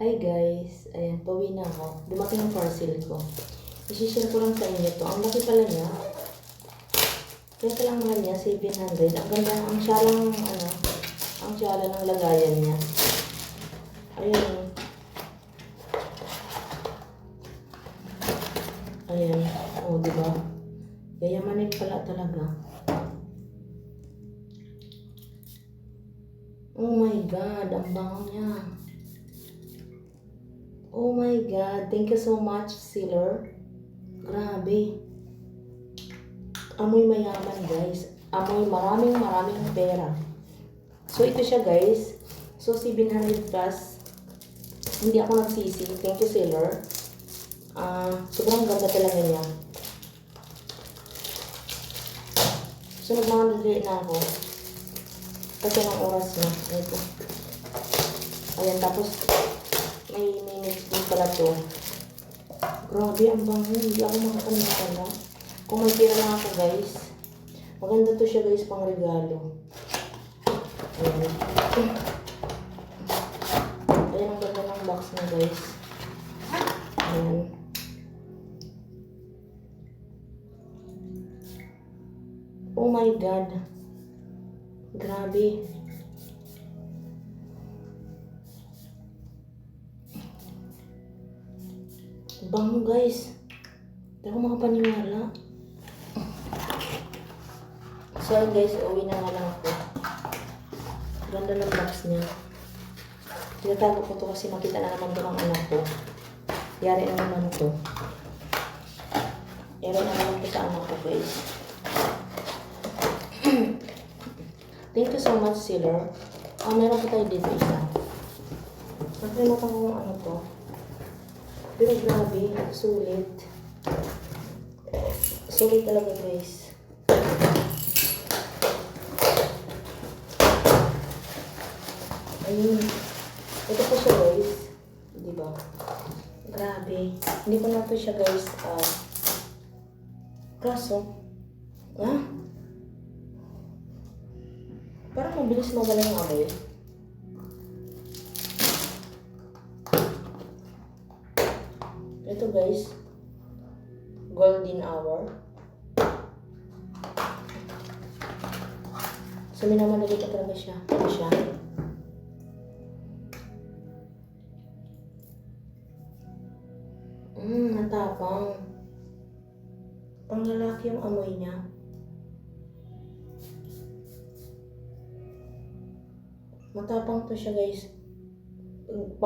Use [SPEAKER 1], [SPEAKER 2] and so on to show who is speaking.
[SPEAKER 1] Hi guys, ayan, pauwi na ako. Dumating ang parcel ko. I-share ko lang sa inyo to. Ang laki pala niya. Kaya lang naman niya, 700. Ang ganda, ang syalang, ang syala ng lagayan niya. Ayan. Ayan. O, diba? Yayamanin pala talaga. Oh my God, ang bango niya. Oh my God, thank you so much, seller. Grabe. Amoy mayaman, guys. Amoy maraming pera. So, ito siya, guys. So, 700 plus. Hindi ako nagsisi. Thank you, seller. Sobrang ganda talaga niya. So, nagmamadali na ako. Kasi ng oras na. Ito. Ayan, tapos may minutes din pala to. Grabe, ang bango. Hindi ako makapaniwala. Kung may pira lang ako, guys. Maganda to siya, guys, pang regalo. Ayan. Ayan ang ganda ng box na, guys. Ayan. Oh my God. Grabe. Bango, guys. Hindi ako makapaniwala. So, guys, uwi na nga lang ako. Ganda ng box niya. Tinatago ko to kasi makita na naman ko ng anak ko. Yari na naman to. Yari na naman to sa anak ko, guys. Thank you so much, seller. Meron po tayo dito isa. Nakalimutan ko kung ano to. Pero grabe, sulit. Sulit talaga, guys. Ayun. Ito po siya, guys. Diba? Grabe. Hindi ko na po siya, guys. Kaso, parang mabilis mawala yung amoy. Ito, guys. Golden hour. So, minamadali ka talaga siya. Ano siya? Matapang. Pang lalaki yung amoy niya. Matapang to siya, guys.